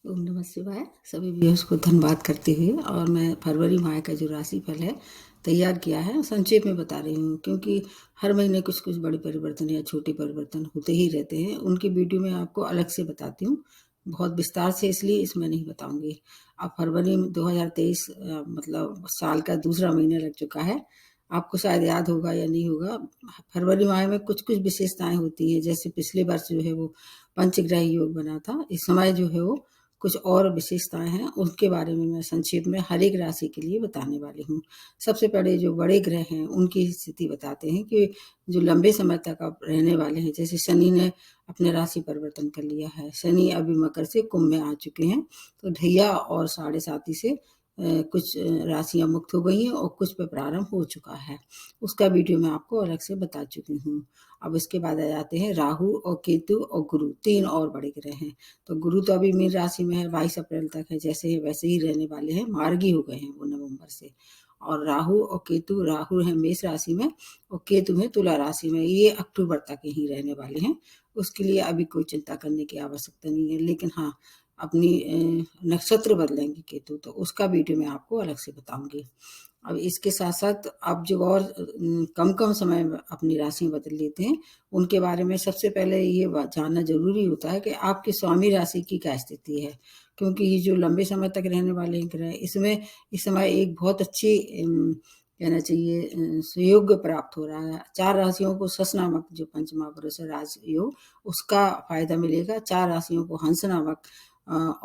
ओम नमः शिवाय। सभी व्यूअर्स को धन्यवाद करते हुए और मैं फरवरी माह का जो राशिफल है तैयार किया है संक्षेप में बता रही हूँ, क्योंकि हर महीने कुछ कुछ बड़े परिवर्तन या छोटे परिवर्तन होते ही रहते हैं। उनकी वीडियो में आपको अलग से बताती हूँ, बहुत विस्तार से, इसलिए इसमें नहीं बताऊंगी। अब फरवरी 2023 मतलब साल का दूसरा महीना लग चुका है। आपको शायद याद होगा या नहीं होगा, फरवरी माह में कुछ कुछ विशेषताएं होती हैं। जैसे पिछले वर्ष जो है वो पंचग्रह योग बना था, इस समय जो है वो कुछ और विशेषताएं हैं, उनके बारे में मैं संक्षेप में हर एक राशि के लिए बताने वाली हूँ। सबसे पहले जो बड़े ग्रह हैं उनकी स्थिति बताते हैं कि जो लंबे समय तक अब रहने वाले हैं। जैसे शनि ने अपने राशि परिवर्तन कर लिया है, शनि अभी मकर से कुंभ में आ चुके हैं। तो ढैया और साढ़े साथी से कुछ राशियां मुक्त हो गई हैं और कुछ पे प्रारंभ हो चुका है। उसका वीडियो मैं आपको अलग से बता चुकी हूँ। अब उसके बाद आ जाते हैं राहु और केतु और गुरु, तीन और बड़े ग्रह हैं। तो गुरु तो अभी मीन राशि में है, 22 अप्रैल तक है, जैसे है वैसे ही रहने वाले हैं, मार्गी हो गए हैं वो नवंबर से। और राहु और केतु, राहु है मेष राशि में और केतु है तुला राशि में, ये अक्टूबर तक ही रहने वाले हैं। उसके लिए अभी कोई चिंता करने की आवश्यकता नहीं है। लेकिन हाँ, अपनी नक्षत्र बदलेंगे केतु, तो उसका वीडियो मैं आपको अलग से बताऊंगी। अब इसके साथ साथ आप जो और कम कम समय में अपनी राशि बदल लेते हैं, उनके बारे में सबसे पहले ये जानना जरूरी होता है कि आपकी स्वामी राशि की क्या स्थिति है। क्योंकि ये जो लंबे समय तक रहने वाले ग्रह, इसमें इस समय एक बहुत अच्छी कहना चाहिए सुयोग प्राप्त हो रहा है। 4 राशियों को सस नामक जो पंच महापुरुष है राजयोग, उसका फायदा मिलेगा। 4 राशियों को हंस नामक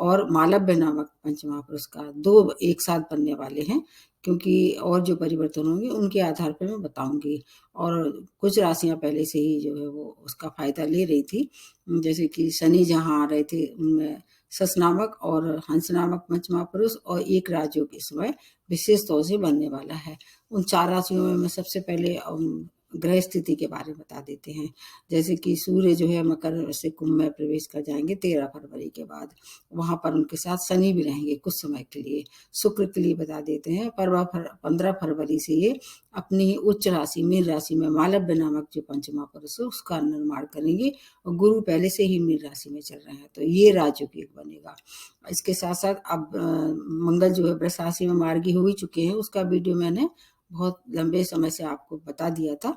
और मालव्य नामक पंच महापुरुष का 2 एक साथ बनने वाले हैं। क्योंकि और जो परिवर्तन होंगे उनके आधार पर मैं बताऊंगी। और कुछ राशियां पहले से ही जो है वो उसका फायदा ले रही थी। जैसे कि शनि जहां आ रहे थे उनमें सस नामक और हंस नामक पंच महापुरुष और एक राजयोग इस समय विशेष तौर से बनने वाला है। उन 4 राशियों में मैं सबसे पहले ग्रह स्थिति के बारे में बता देते हैं। जैसे कि सूर्य जो है मकर से कुंभ में प्रवेश कर जाएंगे 13 फरवरी के बाद। वहां पर उनके साथ शनि भी रहेंगे कुछ समय के लिए। शुक्र के लिए बता देते हैं 15 फरवरी से ये अपनी उच्च राशि मीन राशि में मालव्य नामक जो पंच महापुरुष है उसका निर्माण करेंगे। और गुरु पहले से ही मीन राशि में चल रहे हैं, तो ये राजयोग बनेगा। इसके साथ साथ अब मंगल जो है वृष राशि में मार्गी हो ही चुके हैं, उसका वीडियो मैंने बहुत लंबे समय से आपको बता दिया था।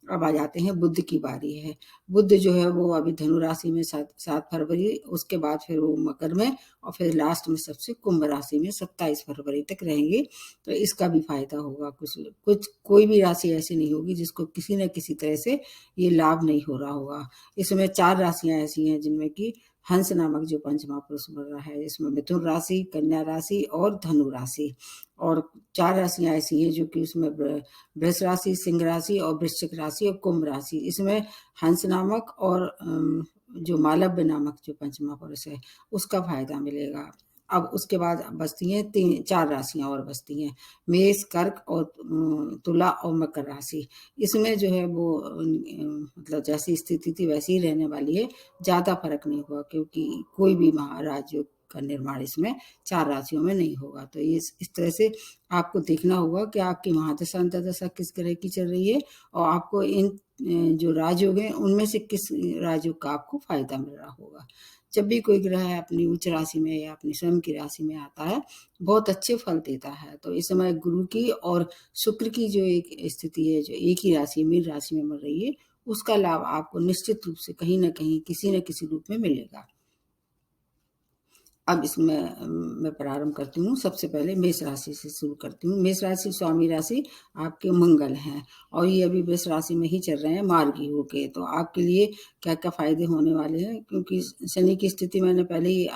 अब आ जाते हैं बुध की बारी है। बुध जो है वो अभी धनु राशि में 7 फरवरी, उसके बाद फिर वो मकर में और फिर लास्ट में सबसे कुंभ राशि में 27 फरवरी तक रहेंगे। तो इसका भी फायदा होगा। कुछ कुछ कोई भी राशि ऐसी नहीं होगी जिसको किसी न किसी तरह से ये लाभ नहीं हो रहा होगा। इसमें 4 राशियां ऐसी हैं जिनमें कि हंस नामक जो पंच महापुरुष बन रहा है, इसमें मिथुन राशि, कन्या राशि और धनु राशि। और 4 राशियां ऐसी हैं जो कि उसमें वृष राशि, सिंह राशि और वृश्चिक राशि और कुंभ राशि। इसमें हंस नामक और जो मालव्य नामक जो पंच महापुरुष है उसका फायदा मिलेगा। अब उसके बाद बचती हैं 4 राशियां और बचती हैं, मेष, कर्क और तुला और मकर राशि। इसमें जो है वो मतलब जैसी स्थिति थी वैसी ही रहने वाली है, ज्यादा फर्क नहीं हुआ। क्योंकि कोई भी महाराजयोग का निर्माण इसमें 4 राशियों में नहीं होगा। तो ये इस तरह से आपको देखना होगा कि आपकी महादशा अंतर्दशा किस ग्रह की चल रही है और आपको इन जो राजयोग हैं उनमें से किस राजयोग का आपको फायदा मिल रहा होगा। जब भी कोई ग्रह अपनी उच्च राशि में या अपनी स्वयं की राशि में आता है, बहुत अच्छे फल देता है। तो इस समय गुरु की और शुक्र की जो एक स्थिति है, जो एक ही राशि मीन राशि में मिल रही है, उसका लाभ आपको निश्चित रूप से कहीं ना कहीं किसी न किसी रूप में मिलेगा। अब इसमें मैं प्रारंभ करती हूँ। सबसे पहले मेष राशि से शुरू करती हूँ। मेष राशि स्वामी राशि आपके मंगल हैं और ये अभी वृष राशि में ही चल रहे हैं मार्गी होके। तो आपके लिए क्या क्या फायदे होने वाले हैं, क्योंकि शनि की स्थिति मैंने पहले ही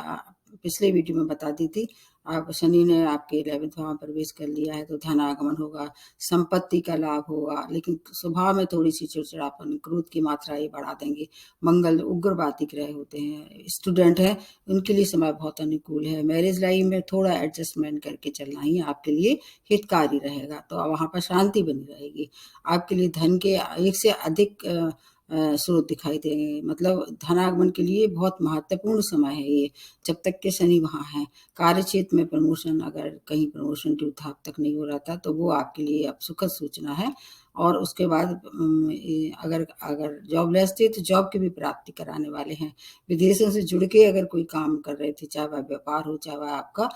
पिछले वीडियो में बता दी थी। आप शनि ने आपके 11वें भाव में प्रवेश कर लिया है, तो धन आगमन होगा, संपत्ति का लाभ होगा। लेकिन स्वभाव में थोड़ी सी चिड़चिड़ापन, क्रोध की मात्रा ये बढ़ा देंगे। मंगल उग्रवादी ग्रह होते हैं। स्टूडेंट है उनके लिए समय बहुत अनुकूल है। मैरिज लाइफ में थोड़ा एडजस्टमेंट करके चलना ही आपके लिए हितकारी रहेगा। तो वहां पर शांति बनी रहेगी। आपके लिए धन के एक से अधिक स्रोत दिखाई देंगे। मतलब धनागमन के लिए बहुत महत्वपूर्ण समय है ये, जब तक के शनि वहां है। कार्य क्षेत्र में प्रमोशन, अगर कहीं प्रमोशन की उठाव तक नहीं हो रहा था, तो वो आपके लिए अब सुखद सूचना है। और उसके बाद अगर अगर जॉबलेस थे तो जॉब की भी प्राप्ति कराने वाले हैं। विदेशों से जुड़ के अगर कोई काम कर रहे थे, चाहे वह व्यापार हो, चाहे वह आपका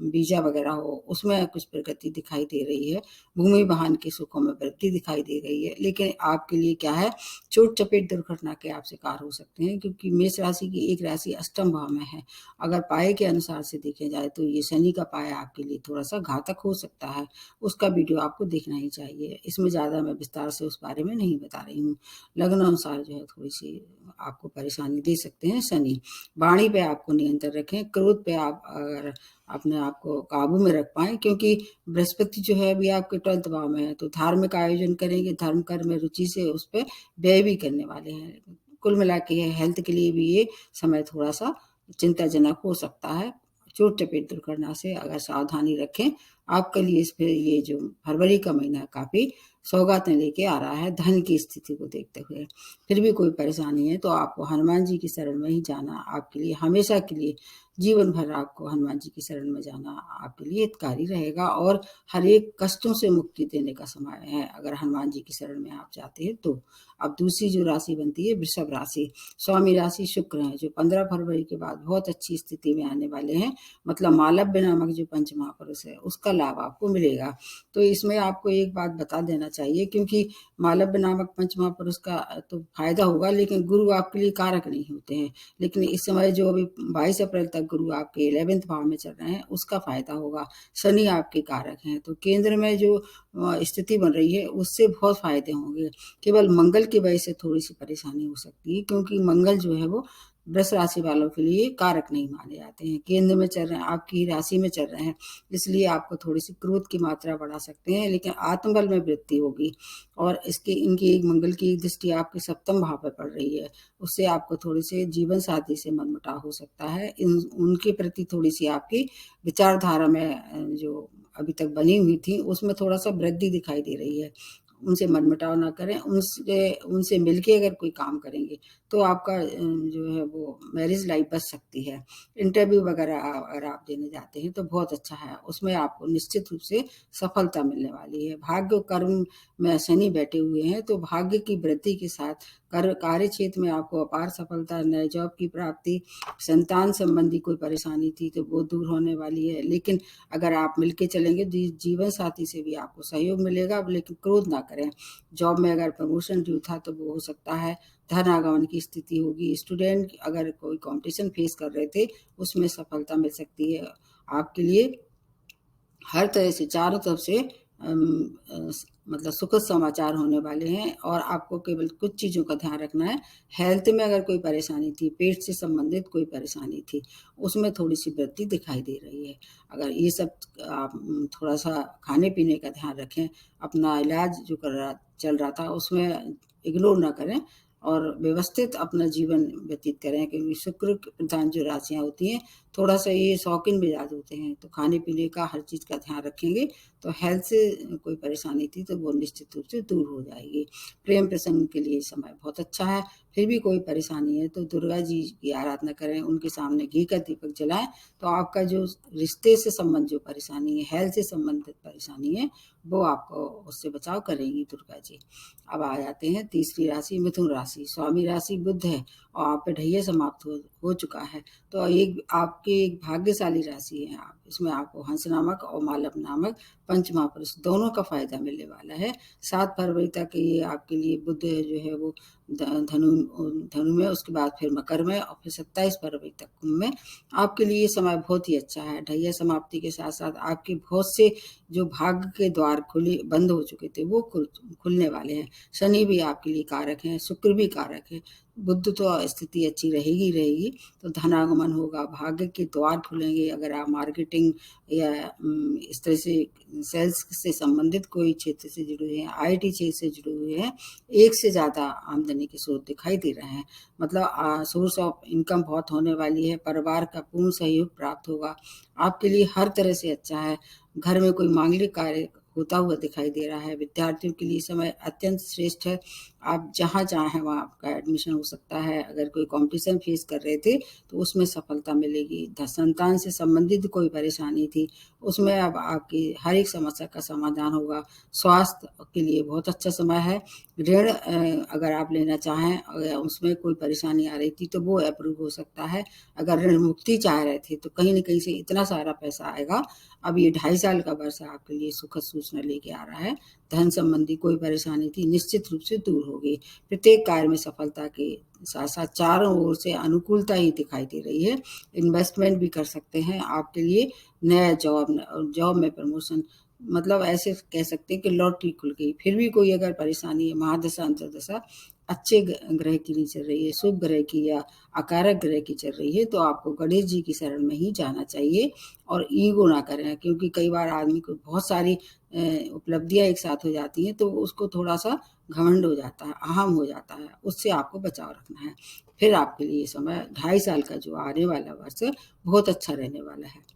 वीजा वगैरह हो, उसमें कुछ प्रगति दिखाई दे रही है। भूमि वाहन के सुखों में वृद्धि दिखाई दे रही है। लेकिन आपके लिए क्या है, चोट चपेट दुर्घटना के आप शिकार हो सकते हैं, क्योंकि मेष राशि की एक राशि अष्टम भाव में है। अगर पाए के अनुसार से देखे जाए तो ये शनि का पाया आपके लिए थोड़ा सा घातक हो सकता है। उसका वीडियो आपको देखना ही चाहिए। इसमें ज़्यादा मैं विस्तार से उस बारे में नहीं बता रही हूँ। लग्न अनुसार जो है थोड़ी सी आपको परेशानी दे सकते हैं शनि। वाणी पे आपको नियंत्रण रखें। क्रोध पे आप अगर अपने आप को काबू में रख पाएँ, क्योंकि बृहस्पति जो है अभी आपके 12th भाव में है, तो धार्मिक आयोजन करेंगे, धर्म कर्म में रुचि से उस पे व्यय भी करने वाले हैं। कुल मिला के हेल्थ के लिए भी ये समय थोड़ा-सा चिंताजनक हो सकता है। चोट चपेट दुर्घटना से अगर सावधानी रखें, आपके लिए इस पे ये जो फरवरी का महीना काफ़ी सौगातें लेके आ रहा है धन की स्थिति को देखते हुए। फिर भी कोई परेशानी है तो आपको हनुमान जी की शरण में ही जाना आपके लिए हमेशा के लिए, जीवन भर आपको हनुमान जी की शरण में जाना आपके लिए हितकारी रहेगा और हर एक कष्टों से मुक्ति देने का समय है, अगर हनुमान जी की शरण में आप जाते हैं तो। अब दूसरी जो राशि बनती है वृषभ राशि। स्वामी राशि शुक्र हैं, जो 15 फरवरी के बाद बहुत अच्छी स्थिति में आने वाले हैं। मतलब मालव्य नामक जो पंच महापुरुष है उसका लाभ आपको मिलेगा। तो इसमें आपको एक बात बता देना चाहिए, क्योंकि मालव्य नामक पंच महापुरुष का तो फायदा होगा, लेकिन गुरु आपके लिए कारक नहीं होते हैं। लेकिन इस समय जो अभी 22 अप्रैल तक गुरु आपके 11th भाव में चल रहे हैं उसका फायदा होगा। शनि आपके कारक हैं, तो केंद्र में जो स्थिति बन रही है उससे बहुत फायदे होंगे। केवल मंगल की वजह से थोड़ी सी परेशानी हो सकती है, क्योंकि मंगल जो है वो वृष राशि वालों के लिए कारक नहीं माने जाते हैं। केंद्र में चल रहे हैं, आपकी राशि में चल रहे हैं, इसलिए आपको थोड़ी सी क्रोध की मात्रा बढ़ा सकते हैं, लेकिन आत्मबल में वृद्धि होगी। और इसकी इनकी एक मंगल की दृष्टि आपके सप्तम भाव पर पड़ रही है, उससे आपको थोड़ी से जीवन साथी से मनमुटाव हो सकता है। उनके प्रति थोड़ी सी आपकी विचारधारा में जो अभी तक बनी हुई थी उसमें थोड़ा सा वृद्धि दिखाई दे रही है। उनसे मनमुटाव ना करें, उनसे उनसे मिलके अगर कोई काम करेंगे तो आपका जो है वो मैरिज लाइफ बच सकती है। इंटरव्यू वगैरह अगर आप देने जाते हैं तो बहुत अच्छा है, उसमें आपको निश्चित रूप से सफलता मिलने वाली है। भाग्य कर्म में शनि बैठे हुए हैं, तो भाग्य की वृद्धि के साथ कार्य क्षेत्र में आपको अपार सफलता, नए जॉब की प्राप्ति, संतान संबंधी कोई परेशानी थी तो वो दूर होने वाली है। लेकिन अगर आप मिलके चलेंगे जीवन साथी से भी आपको सहयोग मिलेगा, लेकिन क्रोध ना करें। जॉब में अगर प्रमोशन ड्यू था तो वो हो सकता है। धन आगमन की स्थिति होगी। स्टूडेंट अगर कोई कंपटीशन फेस कर रहे थे उसमें सफलता मिल सकती है। आपके लिए हर तरह से चारों तरफ से मतलब सुखद समाचार होने वाले हैं, और आपको केवल कुछ चीज़ों का ध्यान रखना है। हेल्थ में अगर कोई परेशानी थी, पेट से संबंधित कोई परेशानी थी, उसमें थोड़ी सी वृद्धि दिखाई दे रही है। अगर ये सब आप थोड़ा सा खाने पीने का ध्यान रखें, अपना इलाज जो चल रहा था उसमें इग्नोर ना करें और व्यवस्थित अपना जीवन व्यतीत करें, क्योंकि शुक्र प्रधान जो राशियाँ होती हैं थोड़ा सा ये शौकीन मिजाज होते हैं। तो खाने पीने का हर चीज़ का ध्यान रखेंगे तो हेल्थ से कोई परेशानी थी तो वो निश्चित रूप से दूर हो जाएगी। प्रेम प्रसंग के लिए समय बहुत अच्छा है। फिर भी कोई परेशानी है तो दुर्गा जी की आराधना करें, उनके सामने घी का दीपक जलाएं, तो आपका जो रिश्ते से संबंध जो परेशानी है, हेल्थ से संबंधित परेशानी है, वो आपको उससे बचाव करेंगी दुर्गा जी। अब आ जाते हैं तीसरी राशि मिथुन राशि। स्वामी राशि बुध है और आप पे ढैया समाप्त हो चुका है, तो एक आपकी एक भाग्यशाली राशि है। आप इसमें आपको हंस नामक और मालव नामक पंच महापुरुष दोनों का फायदा मिलने वाला है। 7 फरवरी तक ये आपके लिए बुध जो है वो धनु धनु में, उसके बाद फिर मकर में, और फिर 27 फरवरी तक कुंभ में। आपके लिए ये समय बहुत ही अच्छा है। ढैया समाप्ति के साथ साथ आपके बहुत से जो भाग्य के द्वार खुले बंद हो चुके थे वो खुलने वाले हैं। शनि भी आपके लिए कारक हैं, शुक्र भी कारक है, बुध तो स्थिति अच्छी रहेगी रहेगी, तो धनागमन होगा, भाग्य के द्वार खुलेंगे। अगर आप मार्केटिंग या इस तरह से सेल्स से संबंधित कोई क्षेत्र से जुड़े हुए हैं, आईटी क्षेत्र से जुड़े हुए हैं, एक से ज़्यादा आमदनी के स्रोत दिखाई दे रहे हैं। मतलब सोर्स ऑफ इनकम बहुत होने वाली है। परिवार का पूर्ण सहयोग प्राप्त होगा। आपके लिए हर तरह से अच्छा है। घर में कोई मांगलिक कार्य होता हुआ दिखाई दे रहा है। विद्यार्थियों के लिए समय अत्यंत श्रेष्ठ है। आप जहाँ चाहें वहाँ आपका एडमिशन हो सकता है। अगर कोई कॉम्पिटिशन फेस कर रहे थे तो उसमें सफलता मिलेगी। संतान से संबंधित कोई परेशानी थी, उसमें अब आपकी हर एक समस्या का समाधान होगा। स्वास्थ्य के लिए बहुत अच्छा समय है। ऋण अगर आप लेना चाहें, अगर उसमें कोई परेशानी आ रही थी तो वो अप्रूव हो सकता है। अगर ऋण मुक्ति चाह रहे थे तो कहीं न कहीं से इतना सारा पैसा आएगा। अब ये 2.5 साल का वर्ष आपके लिए सुखद सूचना लेके आ रहा है। धन संबंधी कोई परेशानी थी, निश्चित रूप से दूर होगी। प्रत्येक कार्य में सफलता के साथ-साथ चारों ओर से अनुकूलता ही दिखाई दे रही है। इन्वेस्टमेंट भी कर सकते हैं आपके लिए। नया जॉब में प्रमोशन, मतलब ऐसे कह सकते हैं कि लॉटरी खुल गई। फिर भी कोई अगर परेशानी है, महादशा अंतर्दशा अच्छे ग्रह की नहीं चल रही है, शुभ ग्रह की या अकारक ग्रह की चल रही है, तो आपको गणेश जी की शरण में ही जाना चाहिए और ईगो ना करें। क्योंकि कई बार आदमी को बहुत सारी उपलब्धियां एक साथ हो जाती हैं तो उसको थोड़ा सा घमंड हो जाता है, अहम हो जाता है। उससे आपको बचाव रखना है। फिर आपके लिए समय 2.5 साल का जो आने वाला वर्ष बहुत अच्छा रहने वाला है।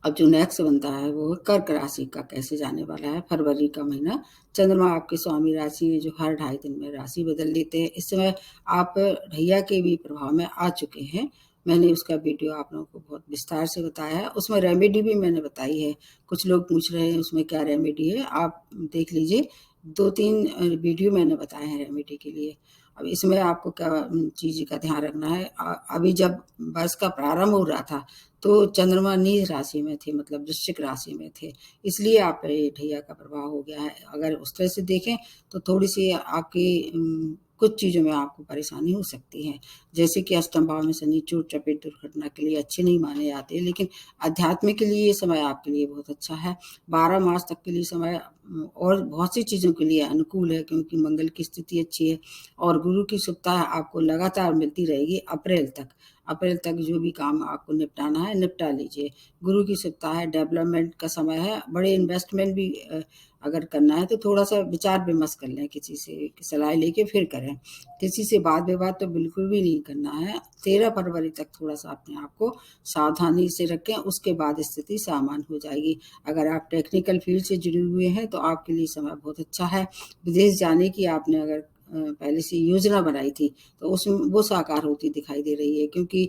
अब जो नेक्स्ट बनता है वो कर्क राशि का कैसे जाने वाला है। फरवरी का महीना, चंद्रमा आपके स्वामी राशि है जो हर 2.5 दिन में राशि बदल लेते हैं। इस समय आप ढैया के भी प्रभाव में आ चुके हैं। मैंने उसका वीडियो आप लोगों को बहुत विस्तार से बताया है। उसमें रेमेडी भी मैंने बताई है। कुछ लोग पूछ रहे हैं उसमें क्या रेमेडी है, आप देख लीजिए। 2-3 वीडियो मैंने बताए हैं रेमेडी के लिए। अब इसमें आपको क्या चीज़ का ध्यान रखना है। अभी जब वर्ष का प्रारंभ हो रहा था तो चंद्रमा नीच राशि में थे, मतलब वृश्चिक राशि में थे, इसलिए आप पे ये ढैया का प्रभाव हो गया है। अगर उस तरह से देखें तो थोड़ी सी आपकी कुछ चीज़ों में आपको परेशानी हो सकती है। जैसे कि अष्टम भाव में शनि चोट चपेट दुर्घटना के लिए अच्छे नहीं माने जाते, लेकिन अध्यात्म के लिए ये समय आपके लिए बहुत अच्छा है। 12 मार्च तक के लिए समय और बहुत सी चीज़ों के लिए अनुकूल है, क्योंकि मंगल की स्थिति अच्छी है और गुरु की शुभता आपको लगातार मिलती रहेगी अप्रैल तक। अप्रैल तक जो भी काम आपको निपटाना है निपटा लीजिए। गुरु की शुभता है, डेवलपमेंट का समय है। बड़े इन्वेस्टमेंट भी अगर करना है तो थोड़ा-सा विचार विमर्श कर लें, किसी से सलाह लेके फिर करें। किसी से वाद विवाद तो बिल्कुल भी नहीं करना है। 13 फरवरी तक थोड़ा-सा अपने आप को सावधानी से रखें, उसके बाद स्थिति सामान्य हो जाएगी। अगर आप टेक्निकल फील्ड से जुड़े हुए हैं तो आपके लिए समय बहुत अच्छा है। विदेश जाने की आपने अगर पहले से योजना बनाई थी तो उसमें वो साकार होती दिखाई दे रही है। क्योंकि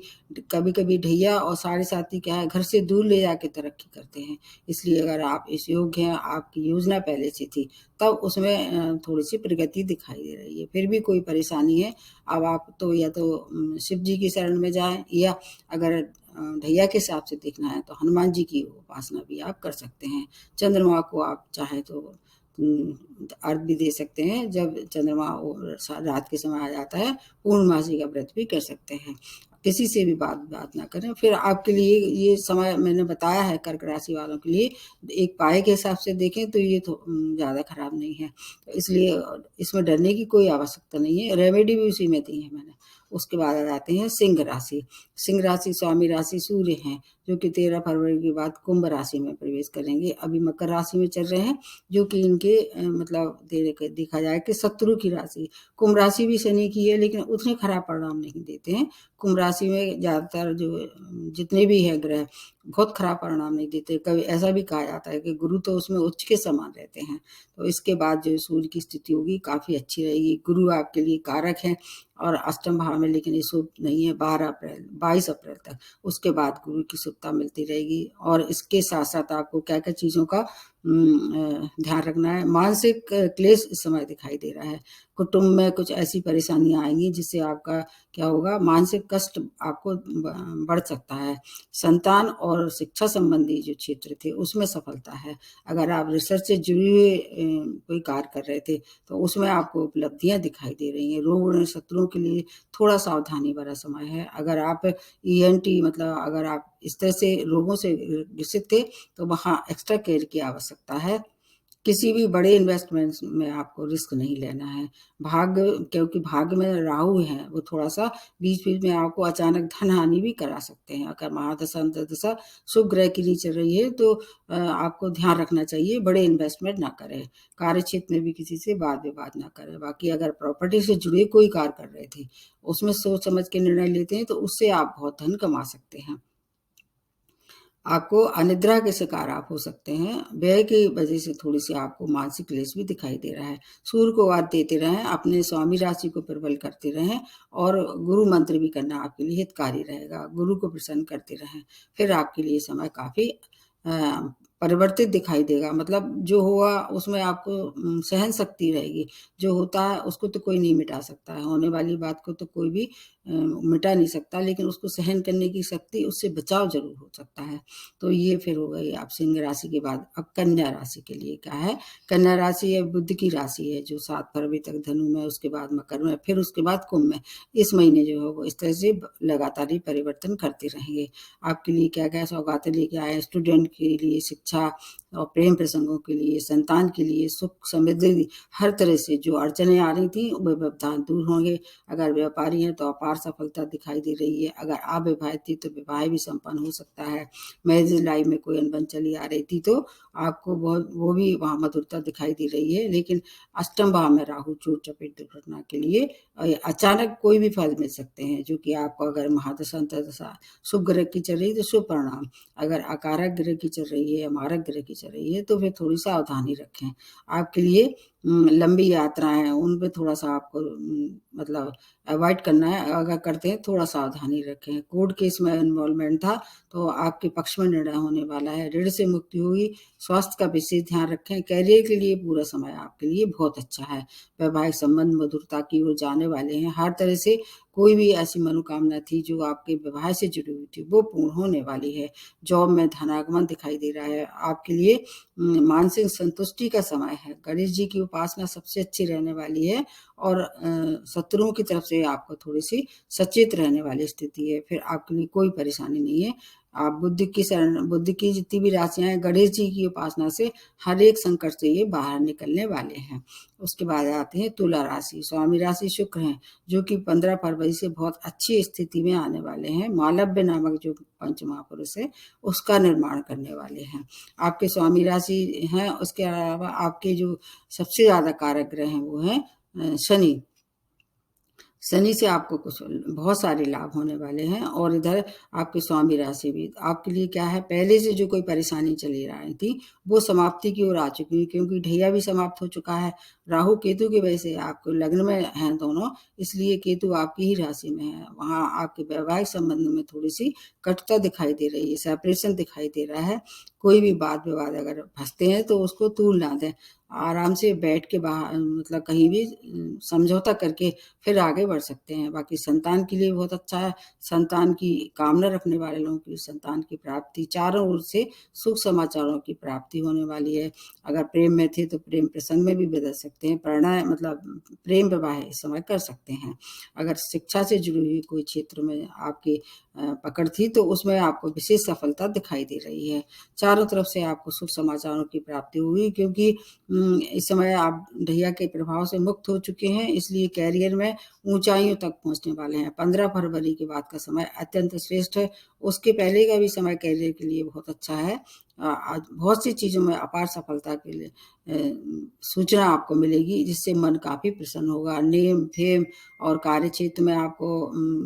कभी-कभी ढैया और साढ़े साथी क्या है, घर से दूर ले जाके तरक्की करते हैं। इसलिए अगर आप इस योग्य हैं, आपकी योजना पहले से थी, तब उसमें थोड़ी-सी प्रगति दिखाई दे रही है। फिर भी कोई परेशानी है, अब आप तो या तो शिव जी की शरण में जाएँ, या अगर ढैया के हिसाब से देखना है तो हनुमान जी की उपासना भी आप कर सकते हैं। चंद्रमा को आप चाहें तो अर्घ भी दे सकते हैं। जब चंद्रमा रात के समय आ जाता है, पूर्णमासी का व्रत भी कर सकते हैं। किसी से भी बात ना करें। फिर आपके लिए ये समय मैंने बताया है कर्क राशि वालों के लिए, एक पाए के हिसाब से देखें तो ये तो ज़्यादा खराब नहीं है। तो इसलिए इसमें डरने की कोई आवश्यकता नहीं है। रेमेडी भी उसी में दी है मैंने। उसके बाद आ जाते हैं सिंह राशि। सिंह राशि स्वामी राशि सूर्य हैं, जो कि 13 फरवरी के बाद कुंभ राशि में प्रवेश करेंगे। अभी मकर राशि में चल रहे हैं, जो कि इनके मतलब देखा जाए कि शत्रु की राशि। कुंभ राशि भी शनि की है, लेकिन उतने खराब परिणाम नहीं देते हैं। कुंभ राशि में ज़्यादातर जो जितने भी है ग्रह बहुत खराब परिणाम नहीं देते। कभी ऐसा भी कहा जाता है कि गुरु तो उसमें उच्च के समान रहते हैं। तो इसके बाद जो सूर्य की स्थिति होगी काफ़ी अच्छी रहेगी। गुरु आपके लिए कारक है और अष्टम भाव में, लेकिन ये शुभ नहीं है 22 अप्रैल तक। उसके बाद गुरु की शुभता मिलती रहेगी। और इसके साथ-साथ आपको क्या-क्या चीज़ों का ध्यान रखना है। मानसिक क्लेश इस समय दिखाई दे रहा है। कुटुंब में कुछ ऐसी परेशानियाँ आएँगी जिससे आपका क्या होगा, मानसिक कष्ट आपको बढ़ सकता है। संतान और शिक्षा संबंधी जो क्षेत्र थे उसमें सफलता है। अगर आप रिसर्च से जुड़े हुए कोई कार्य कर रहे थे तो उसमें आपको उपलब्धियाँ दिखाई दे रही हैं। रोग और शत्रुओं के लिए थोड़ा सावधानी भरा समय है। अगर आप ईएनटी, मतलब अगर आप इस तरह से रोगों से ग्रसित थे तो वहाँ एक्स्ट्रा केयर की आवश्यकता है। किसी भी बड़े इन्वेस्टमेंट्स में आपको रिस्क नहीं लेना है। क्योंकि भाग्य में राहु है, वो थोड़ा-सा बीच-बीच में आपको अचानक धन हानि भी करा सकते हैं। अगर महादशा अंतर्दशा शुभ ग्रह की नहीं चल रही है तो आपको ध्यान रखना चाहिए, बड़े इन्वेस्टमेंट ना करें। कार्यक्षेत्र में भी किसी से वाद-विवाद ना करें। बाकी अगर प्रॉपर्टी से जुड़े कोई कार्य कर रहे थे, उसमें सोच समझ के निर्णय लेते हैं तो उससे आप बहुत धन कमा सकते हैं। आपको अनिद्रा के शिकार आप हो सकते हैं। व्यय की वजह से थोड़ी-सी आपको मानसिक क्लेश भी दिखाई दे रहा है। सूर्य को वात देते रहें, अपने स्वामी राशि को प्रबल करते रहें और गुरु मंत्र भी करना आपके लिए हितकारी रहेगा। गुरु को प्रसन्न करते रहें, फिर आपके लिए समय काफ़ी परिवर्तित दिखाई देगा। मतलब जो हुआ उसमें आपको सहन शक्ति रहेगी। जो होता है उसको तो कोई नहीं मिटा सकता है, होने वाली बात को तो कोई भी मिटा नहीं सकता, लेकिन उसको सहन करने की शक्ति, उससे बचाव ज़रूर हो सकता है। तो ये फिर हो गई आप सिंह राशि के बाद। अब कन्या राशि के लिए क्या है? कन्या राशि है बुध की राशि है, जो 7 फरवरी तक धनु में, उसके बाद मकर में, फिर उसके बाद कुंभ में। इस महीने जो है वो इस तरह से लगातार ही परिवर्तन करते रहेंगे। आपके लिए क्या-क्या सौगातें लेके आए हैं, स्टूडेंट के लिए शिक्षा और प्रेम प्रसंगों के लिए, संतान के लिए, सुख समृद्धि, हर तरह से जो अड़चनें आ रही थी वो व्यवधान दूर होंगे। अगर व्यापारी हैं तो अपार सफलता दिखाई दे रही है। अगर अविवाहित थी तो विवाह भी संपन्न हो सकता है। मैरिज लाइफ में कोई अनबन चली आ रही थी तो आपको वो भी वहाँ मधुरता दिखाई दे रही है। लेकिन अष्टम भाव में राहु चोट चपेट दुर्घटना के लिए अचानक कोई भी फल मिल सकते हैं, जो कि आपको अगर महादशा अंतर्दशा शुभ ग्रह की चल रही है तो शुभ परिणाम, अगर अकारक ग्रह की चल रही है या मारक ग्रह की चल रही है तो फिर थोड़ी सावधानी रखें। आपके लिए लंबी यात्राएं हैं उन पे थोड़ा सा आपको मतलब अवॉइड करना है। अगर करते हैं थोड़ा सावधानी रखें। कोर्ट केस में इन्वॉल्वमेंट था तो आपके पक्ष में निर्णय होने वाला है। ऋण से मुक्ति होगी। स्वास्थ्य का विशेष ध्यान रखें। करियर के लिए पूरा समय आपके लिए बहुत अच्छा है। वैवाहिक संबंध मधुरता की ओर जाने वाले हैं। हर तरह से कोई भी ऐसी मनोकामना थी जो आपके विवाह से जुड़ी हुई थी वो पूर्ण होने वाली है। जॉब में धनागमन दिखाई दे रहा है। आपके लिए मानसिक संतुष्टि का समय है। गणेश जी की उपासना सबसे अच्छी रहने वाली है और शत्रुओं की तरफ से आपको थोड़ी-सी सचेत रहने वाली स्थिति है। फिर आपके लिए कोई परेशानी नहीं है। आप बुद्ध की जितनी भी राशियाँ हैं, गणेश जी की उपासना से हर एक संकट से ये बाहर निकलने वाले हैं। उसके बाद आते हैं तुला राशि। स्वामी राशि शुक्र हैं, जो कि 15 फरवरी से बहुत अच्छी स्थिति में आने वाले हैं। मालव्य नामक जो पंच महापुरुष है, उसका निर्माण करने वाले हैं। आपके स्वामी राशि हैं, उसके अलावा आपके जो सबसे ज़्यादा कारक ग्रह हैं वो हैं शनि। शनि से आपको कुछ बहुत सारे लाभ होने वाले हैं और इधर आपके स्वामी राशि भी आपके लिए क्या है, पहले से जो कोई परेशानी चली आ रही थी वो समाप्ति की ओर आ चुकी है, क्योंकि ढैया भी समाप्त हो चुका है। राहु केतु की वजह से आपको लग्न में हैं दोनों, इसलिए केतु आपकी ही राशि में है। वहाँ आपके वैवाहिक संबंध में थोड़ी सी कटुता दिखाई दे रही है, सेपरेशन दिखाई दे रहा है। कोई भी वाद विवाद अगर फंसते हैं तो उसको तूल ना दें, आराम से बैठ के बाहर मतलब कहीं भी समझौता करके फिर आगे बढ़ सकते हैं। बाकी संतान के लिए बहुत अच्छा है। संतान की कामना रखने वाले लोगों की संतान की प्राप्ति, चारों ओर से सुख समाचारों की प्राप्ति होने वाली है। अगर प्रेम में थे तो प्रेम प्रसंग में भी बदल सकते हैं। प्रणय मतलब प्रेम विवाह इस समय कर सकते हैं। अगर शिक्षा से जुड़ी हुई कोई क्षेत्र में आपकी पकड़ थी तो उसमें आपको विशेष सफलता दिखाई दे रही है। चारों तरफ से आपको शुभ समाचारों की प्राप्ति हुई, क्योंकि इस समय आप ढैया के प्रभाव से मुक्त हो चुके हैं, इसलिए कैरियर में ऊंचाइयों तक पहुंचने वाले हैं। 15 फरवरी के बाद का समय अत्यंत श्रेष्ठ है। उसके पहले का भी समय कैरियर के लिए बहुत अच्छा है। आज बहुत सी चीज़ों में अपार सफलता के लिए सूचना आपको मिलेगी, जिससे मन काफ़ी प्रसन्न होगा। नेम फेम और कार्य क्षेत्र में आपको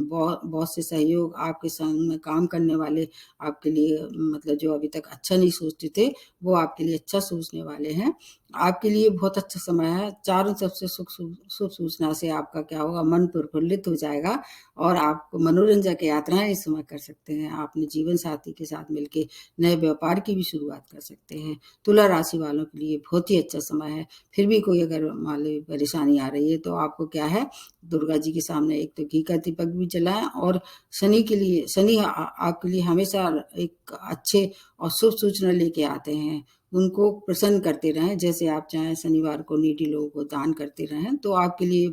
बहुत बहुत से सहयोग, आपके संग में काम करने वाले आपके लिए मतलब जो अभी तक अच्छा नहीं सोचते थे वो आपके लिए अच्छा सोचने वाले हैं। आपके लिए बहुत अच्छा समय है। चारों तरफ से शुभ सूचना से आपका क्या होगा, मन प्रफुल्लित हो जाएगा और आप मनोरंजक यात्राएं इस समय कर सकते हैं। आप अपने जीवन साथी के साथ मिलके नए व्यापार की भी शुरुआत कर सकते हैं। तुला राशि वालों के लिए बहुत ही अच्छा समय है। फिर भी कोई अगर मान लो परेशानी आ रही है तो आपको क्या है, दुर्गा जी के सामने एक तो घी का दीपक भी जलाएं और शनि आपके लिए हमेशा एक अच्छे और शुभ सूचना लेके आते हैं। उनको प्रसन्न करते रहें। जैसे आप चाहें शनिवार को नीडी लोगों को दान करते रहें तो आपके लिए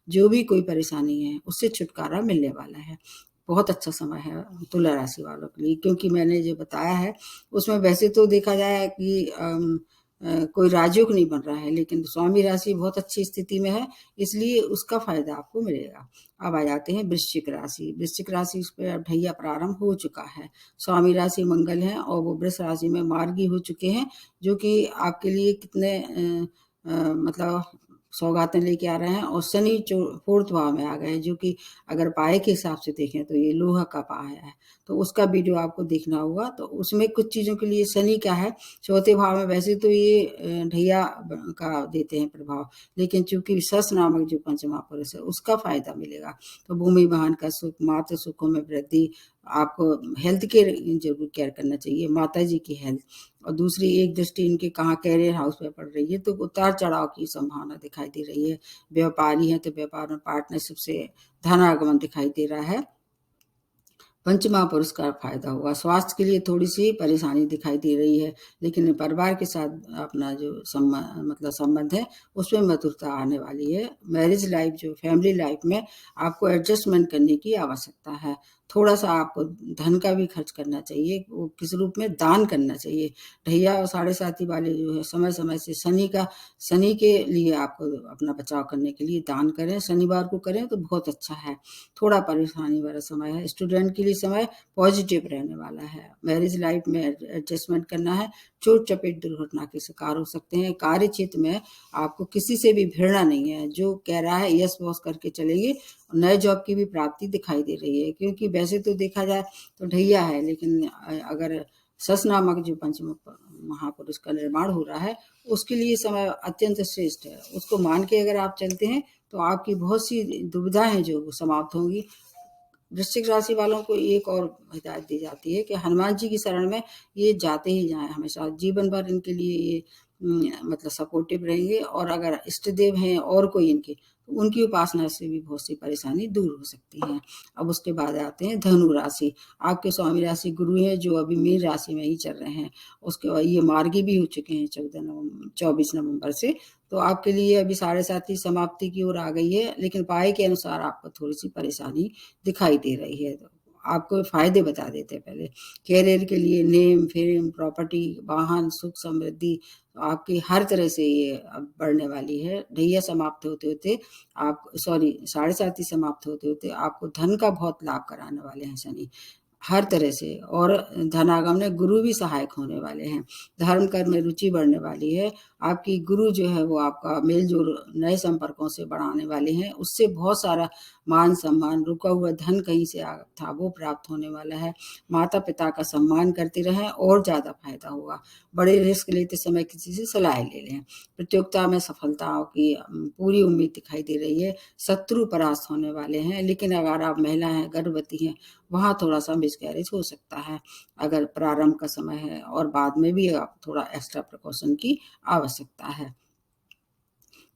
जो भी कोई परेशानी है उससे छुटकारा मिलने वाला है। बहुत अच्छा समय है तुला राशि वालों के लिए, क्योंकि मैंने जो बताया है उसमें वैसे तो देखा जाए कि कोई राजयोग नहीं बन रहा है, लेकिन स्वामी राशि बहुत अच्छी स्थिति में है, इसलिए उसका फायदा आपको मिलेगा। अब आ जाते हैं वृश्चिक राशि। वृश्चिक राशि पे अब ढैया प्रारंभ हो चुका है। स्वामी राशि मंगल है और वो वृष राशि में मार्गी हो चुके हैं, जो कि आपके लिए कितने मतलब सौगातें लेके आ रहे हैं, और शनि जो 4th भाव में आ गए हैं, जो कि अगर पाए के हिसाब से देखें तो ये लोहा का पाया है। तो उसका वीडियो आपको देखना होगा। तो उसमें कुछ चीज़ों के लिए शनि क्या है, 4थे भाव में वैसे तो ये ढैया का देते हैं प्रभाव, लेकिन चूंकि सस नामक जो पंचमा पुरुष है उसका फायदा मिलेगा। तो भूमि वाहन का सुख, मातृ सुखों में वृद्धि, आपको हेल्थ केयर जरूर केयर करना चाहिए, माता जी की हेल्थ। और दूसरी एक दृष्टि इनके कहाँ कैरियर हाउस में पड़ रही है, तो उतार चढ़ाव की संभावना दिखाई दे रही है। व्यापारी हैं तो व्यापार में पार्टनरशिप से धन आगमन दिखाई दे रहा है। पंचमा पुरुष का फायदा होगा। स्वास्थ्य के लिए थोड़ी सी परेशानी दिखाई दे रही है, लेकिन परिवार के साथ अपना जो संबंध है उसमें मधुरता आने वाली है। मैरिज लाइफ जो फैमिली लाइफ में आपको एडजस्टमेंट करने की आवश्यकता है। थोड़ा सा आपको धन का भी खर्च करना चाहिए, वो किस रूप में दान करना चाहिए। ढैया और साढ़े साथी वाले जो है समय समय से शनि के लिए आपको अपना बचाव करने के लिए दान करें, शनिवार को करें तो बहुत अच्छा है। थोड़ा परेशानी वाला समय है। स्टूडेंट के लिए समय पॉजिटिव रहने वाला है। मैरिज लाइफ में एडजस्टमेंट करना है। चोट चपेट दुर्घटना के शिकार हो सकते हैं। कार्य क्षेत्र में आपको किसी से भी भिड़ना नहीं है, जो कह रहा है यस बॉस करके चलेंगे। नए जॉब की भी प्राप्ति दिखाई दे रही है, क्योंकि वैसे तो देखा जाए तो ढैया है, लेकिन अगर सस नामक जो पंचम महापुरुष का निर्माण हो रहा है उसके लिए समय अत्यंत श्रेष्ठ है। उसको मान के अगर आप चलते हैं तो आपकी बहुत सी दुविधाएं जो वो समाप्त होंगी। वृश्चिक राशि वालों को एक और हिदायत दी जाती है कि हनुमान जी की शरण में ये जाते ही जाएं हमेशा, जीवन भर इनके लिए ये सपोर्टिव रहेंगे। और अगर इष्ट देव हैं और कोई इनके, तो उनकी उपासना से भी बहुत सी परेशानी दूर हो सकती है। अब उसके बाद आते हैं धनु राशि। आपके स्वामी राशि गुरु हैं, जो अभी मीन राशि में ही चल रहे हैं। उसके बाद ये मार्गी भी हो चुके हैं 24 नवंबर से। तो आपके लिए अभी साढ़े साथी समाप्ति की ओर आ गई है, लेकिन पाए के अनुसार आपको थोड़ी सी परेशानी दिखाई दे रही है। तो आपको फायदे बता देते हैं पहले। कैरियर के लिए नेम, फेम, प्रॉपर्टी, वाहन, सुख समृद्धि आपकी हर तरह से ये अब बढ़ने वाली है। ढैया समाप्त होते होते आप साढ़े साथी समाप्त होते होते आपको धन का बहुत लाभ कराने वाले हैं शनि, हर तरह से। और धनागम में गुरु भी सहायक होने वाले हैं। धर्म कर्म में रुचि बढ़ने वाली है। आपकी गुरु जो है वो आपका मेल जोल नए संपर्कों से बढ़ाने वाले हैं। उससे बहुत सारा मान सम्मान, रुका हुआ धन कहीं से था वो प्राप्त होने वाला है। माता पिता का सम्मान करते रहें और ज़्यादा फायदा होगा। बड़े रिस्क लेते समय किसी से सलाह ले लें। प्रतियोगिता में सफलताओं की पूरी उम्मीद दिखाई दे रही है। शत्रु परास्त होने वाले हैं, लेकिन अगर आप महिला हैं, गर्भवती हैं, वहाँ थोड़ा सा मिसकैरेज हो सकता है अगर प्रारंभ का समय है, और बाद में भी आप थोड़ा एक्स्ट्रा प्रिकॉशन की आवश्यकता है।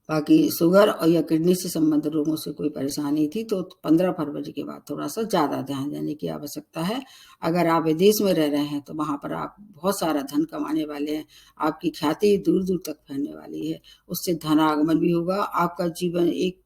बाकी शुगर और या किडनी से संबंधित रोगों से कोई परेशानी थी तो 15 फरवरी के बाद थोड़ा सा ज़्यादा ध्यान देने की आवश्यकता है। अगर आप विदेश में रह रहे हैं तो वहाँ पर आप बहुत सारा धन कमाने वाले हैं। आपकी ख्याति दूर दूर तक फैलने वाली है। उससे धनागमन भी होगा। आपका जीवन एक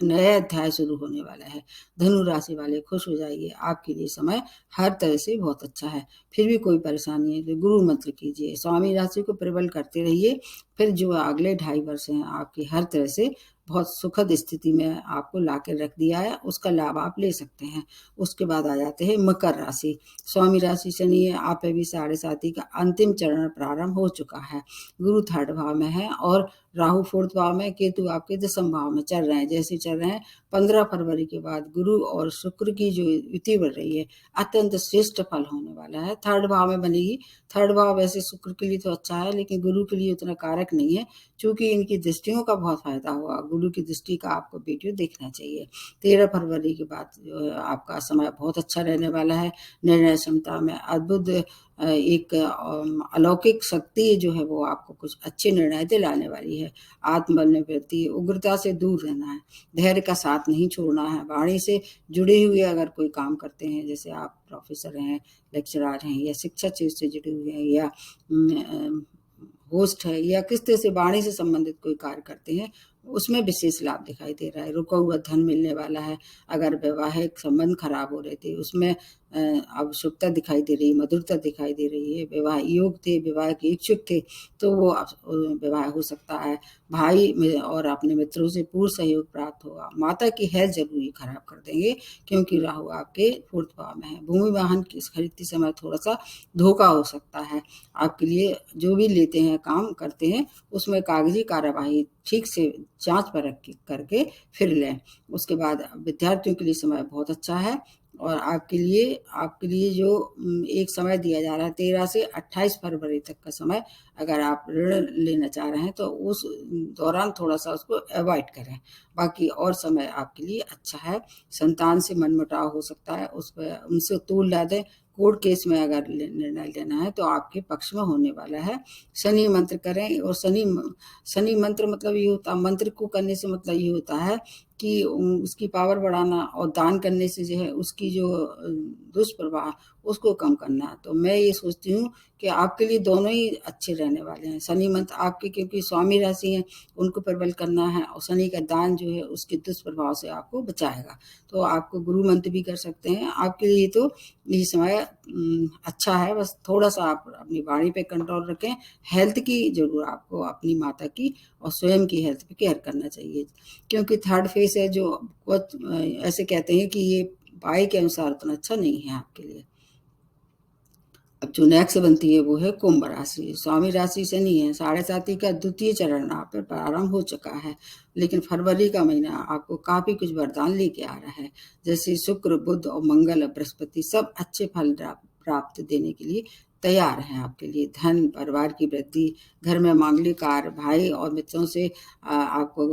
नया अध्याय शुरू होने वाला है। धनु राशि वाले खुश हो जाइए, आपके लिए समय हर तरह से बहुत अच्छा है। फिर भी कोई परेशानी है तो गुरु मंत्र कीजिए, स्वामी राशि को प्रबल करते रहिए। फिर जो अगले 2.5 वर्ष हैं आपकी हर तरह से बहुत सुखद स्थिति में आपको ला के रख दिया है, उसका लाभ आप ले सकते हैं। उसके बाद आ जाते हैं मकर राशि। स्वामी राशि शनि है, आप पे भी साढ़े साथी का अंतिम चरण प्रारंभ हो चुका है। गुरु 3rd भाव में है और राहु 4th भाव में, केतु आपके 10th भाव में चल रहे हैं। जैसे चल रहे हैं 15 फरवरी के बाद गुरु और शुक्र की जो युति बढ़ रही है, अत्यंत श्रेष्ठ फल होने वाला है। 3rd भाव में बनेगी। 3rd भाव वैसे शुक्र के लिए तो अच्छा है, लेकिन गुरु के लिए उतना कारक नहीं है, चूंकि इनकी दृष्टियों का बहुत फायदा हुआ। गुरु की दृष्टि का आपको वीडियो देखना चाहिए। 13 फरवरी के बाद जो है आपका समय बहुत अच्छा रहने वाला है। निर्णय क्षमता में अद्भुत एक अलौकिक शक्ति जो है वो आपको कुछ अच्छे निर्णय दिलाने वाली है। आत्मबल में वृद्धि, उग्रता से दूर रहना है, धैर्य का साथ नहीं छोड़ना है। वाणी से जुड़े हुए अगर कोई काम करते हैं, जैसे आप प्रोफेसर हैं, लेक्चरर हैं, या शिक्षा क्षेत्र से जुड़े हुए हैं, या होस्ट है, या किस तरह से वाणी से संबंधित कोई कार्य करते हैं, उसमें विशेष लाभ दिखाई दे रहा है। रुका हुआ धन मिलने वाला है। अगर वैवाहिक संबंध खराब हो रहे थे उसमें अब शुभता दिखाई दे रही है, मधुरता दिखाई दे रही है। विवाह योग थे, विवाह के इच्छुक थे, तो वो विवाह हो सकता है। भाई और अपने मित्रों से पूर्ण सहयोग प्राप्त होगा। माता की हेल्थ जरूर ये खराब कर देंगे, क्योंकि राहु आपके 4th भाव में है। भूमि वाहन की खरीदते समय थोड़ा सा धोखा हो सकता है। आपके लिए जो भी लेते हैं, काम करते हैं, उसमें कागजी कार्यवाही ठीक से जांच परख करके फिर लें। उसके बाद विद्यार्थियों के लिए समय बहुत अच्छा है और आपके लिए जो एक समय दिया जा रहा है 13 से 28 फरवरी तक का समय, अगर आप ऋण लेना चाह रहे हैं तो उस दौरान थोड़ा सा उसको अवॉइड करें। बाकी और समय आपके लिए अच्छा है। संतान से मनमुटाव हो सकता है, उस पर उनसे तूल ला दें। कोर्ट केस में अगर निर्णय लेना है तो आपके पक्ष में होने वाला है। शनि मंत्र करें, और शनि मंत्र मतलब ये होता है, मंत्र को करने से मतलब ये होता है कि उसकी पावर बढ़ाना, और दान करने से जो है उसकी जो दुष्प्रभाव उसको कम करना। तो मैं ये सोचती हूँ कि आपके लिए दोनों ही अच्छे रहने वाले हैं। शनि मंत्र आपके, क्योंकि स्वामी राशि हैं, उनको प्रबल करना है, और शनि का दान जो है उसके दुष्प्रभाव से आपको बचाएगा। तो आपको गुरु मंत्र भी कर सकते हैं। आपके लिए तो ये समय अच्छा है। बस थोड़ा सा आप अपनी वाणी पे कंट्रोल रखें। हेल्थ की जरूर आपको अपनी माता की और स्वयं की हेल्थ पे केयर करना चाहिए, क्योंकि थर्ड फेज है जो कुछ ऐसे कहते हैं कि ये वायु के अनुसार उतना अच्छा नहीं है आपके लिए। अब जो नेक्स्ट बनती है वो है कुंभ राशि। स्वामी राशि शनि है। 7.5 का द्वितीय चरण आप पर प्रारंभ हो चुका है, लेकिन फरवरी का महीना आपको काफी कुछ वरदान लेके आ रहा है। जैसे शुक्र, बुध और मंगल और बृहस्पति सब अच्छे फल प्राप्त देने के लिए तैयार हैं आपके लिए। धन, परिवार की वृद्धि, घर में मांगलिक कार्य, भाई और मित्रों से आपको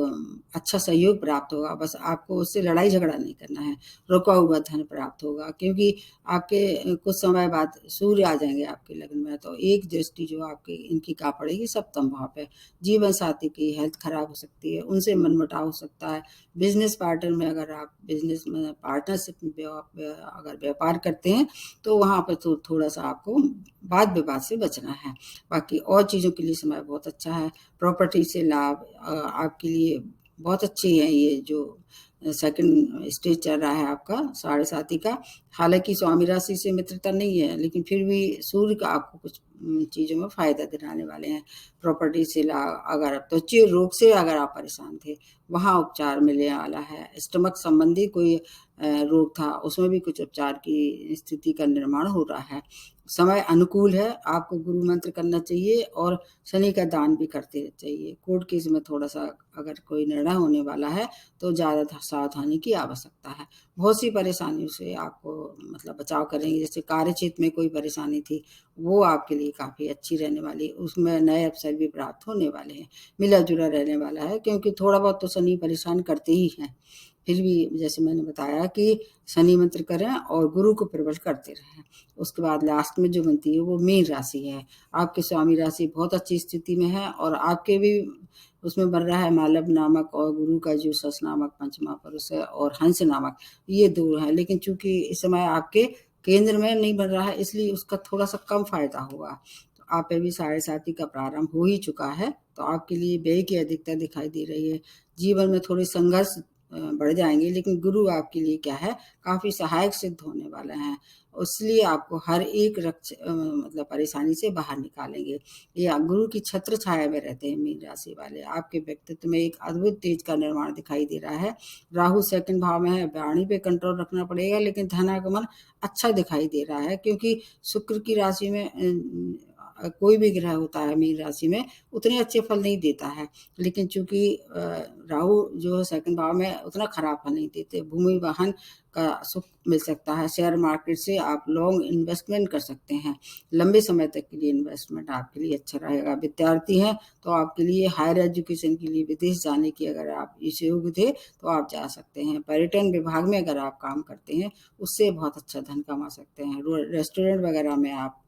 अच्छा सहयोग प्राप्त होगा। बस आपको उससे लड़ाई झगड़ा नहीं करना है। रुका हुआ धन प्राप्त होगा, क्योंकि आपके कुछ समय बाद सूर्य आ जाएंगे आपके लग्न में, तो एक दृष्टि जो आपकी इनकी का पड़ेगी सप्तम भाव पे। जीवन साथी की हेल्थ खराब हो सकती है, उनसे मनमुटाव हो सकता है। बिजनेस पार्टनर में अगर आप बिजनेस में पार्टनरशिप में अगर व्यापार करते हैं तो वहाँ पे तो थोड़ा सा आपको वाद विवाद से बचना है। बाकी और चीज़ों के लिए समय बहुत अच्छा है। प्रॉपर्टी से लाभ आपके लिए बहुत अच्छी है। ये जो सेकंड स्टेज चल रहा है आपका 7.5 का, हालांकि स्वामी राशि से मित्रता नहीं है, लेकिन फिर भी सूर्य का आपको कुछ चीज़ों में फायदा दिलाने वाले हैं। प्रॉपर्टी से अगर आप त्वचा रोग से अगर आप परेशान थे, वहाँ उपचार मिलने वाला है। स्टमक संबंधी कोई रोग था, उसमें भी कुछ उपचार की स्थिति का निर्माण हो रहा है। समय अनुकूल है। आपको गुरु मंत्र करना चाहिए और शनि का दान भी करते चाहिए। कोर्ट केस में थोड़ा सा अगर कोई निर्णय होने वाला है तो ज़्यादा सावधानी की आवश्यकता है। बहुत सी परेशानियों से आपको मतलब बचाव करेंगे। जैसे कार्य क्षेत्र में कोई परेशानी थी, वो आपके लिए काफ़ी अच्छी रहने वाली है। उसमें नए अवसर भी प्राप्त होने वाले हैं। मिला जुला रहने वाला है, क्योंकि थोड़ा बहुत तो शनि परेशान करते ही हैं। फिर भी जैसे मैंने बताया कि शनि मंत्र करें और गुरु को प्रबल करते रहें। उसके बाद लास्ट में जो बनती है वो मीन राशि है। आपके स्वामी राशि बहुत अच्छी स्थिति में है, और आपके भी उसमें बन रहा है मालव नामक, और गुरु का जो सस नामक पंचमा पुरुष है, और हंस नामक, ये दो है। लेकिन चूंकि इस समय आपके केंद्र में नहीं बन रहा है, इसलिए उसका थोड़ा सा कम फायदा होगा। तो आप पे भी 7.5 का प्रारंभ हो ही चुका है, तो आपके लिए व्यय की अधिकता दिखाई दे रही है। जीवन में थोड़े संघर्ष बढ़ जाएंगे, लेकिन गुरु आपके लिए क्या है, काफी सहायक सिद्ध होने वाले हैं। इसलिए आपको हर एक मतलब परेशानी से बाहर निकालेंगे। या गुरु की छत्र छाया में रहते हैं मीन राशि वाले। आपके व्यक्तित्व में एक अद्भुत तेज का निर्माण दिखाई दे रहा है। राहु सेकंड भाव में है, वाणी पे कंट्रोल रखना पड़ेगा, लेकिन धनागमन अच्छा दिखाई दे रहा है, क्योंकि शुक्र की राशि में कोई भी ग्रह होता है मीन राशि में उतने अच्छे फल नहीं देता है। लेकिन चूंकि राहु जो सेकंड भाव में उतना खराब फल नहीं देते। भूमि वाहन का सुख मिल सकता है। शेयर मार्केट से आप लॉन्ग इन्वेस्टमेंट कर सकते हैं। लंबे समय तक के लिए इन्वेस्टमेंट आपके लिए अच्छा रहेगा। विद्यार्थी हैं तो आपके लिए हायर एजुकेशन के लिए विदेश जाने की अगर आप इच्छुक थे तो आप जा सकते हैं। पर्यटन विभाग में अगर आप काम करते हैं, उससे बहुत अच्छा धन कमा सकते हैं। रेस्टोरेंट वगैरह में आप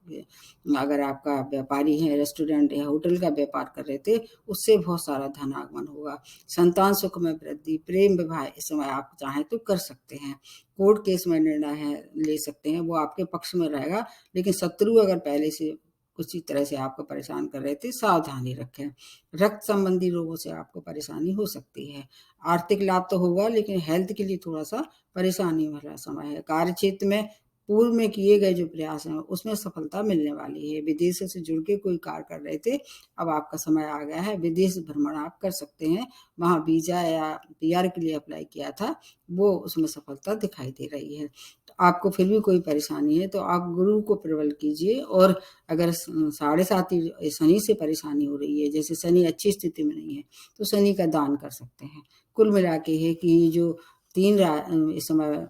अगर आपका व्यापारी है, रेस्टोरेंट या होटल का व्यापार कर रहे थे, उससे बहुत सारा धन आगमन होगा। संतान सुख में वृद्धि, प्रेम विवाह इस समय आप चाहें तो कर सकते हैं। कोर्ट केस में निर्णय है ले सकते हैं, वो आपके पक्ष में रहेगा। लेकिन शत्रु अगर पहले से किसी तरह से आपको परेशान कर रहे थे, सावधानी रखें। रक्त संबंधी रोगों से आपको परेशानी हो सकती है। आर्थिक लाभ तो होगा, लेकिन हेल्थ के लिए थोड़ा सा परेशानी वाला समय है। कार्य क्षेत्र में पूर्व में किए गए जो प्रयास हैं उसमें सफलता मिलने वाली है। विदेश से जुड़ के कोई कार्य कर रहे थे, अब आपका समय आ गया है, विदेश भ्रमण आप कर सकते हैं। वहाँ वीज़ा या पीआर के लिए अप्लाई किया था, वो उसमें सफलता दिखाई दे रही है। तो आपको फिर भी कोई परेशानी है तो आप गुरु को प्रबल कीजिए, और अगर साढ़े साथी शनि से परेशानी हो रही है, जैसे शनि अच्छी स्थिति में नहीं है, तो शनि का दान कर सकते हैं। कुल मिला के है कि जो 3 इस समय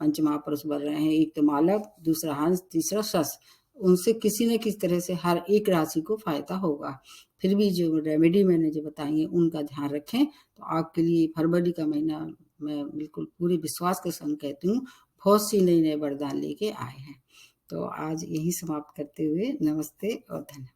पंच महापुरुष बन रहे हैं, एक तो मालव, दूसरा हंस, तीसरा शश, उनसे किसी न किसी तरह से हर एक राशि को फायदा होगा। फिर भी जो रेमेडी मैंने जो बताई है उनका ध्यान रखें, तो आपके लिए फरवरी का महीना मैं बिल्कुल पूरे विश्वास के संग कहती हूँ, बहुत सी नए-नए वरदान लेके आए हैं। तो आज यही समाप्त करते हुए नमस्ते और धन्यवाद।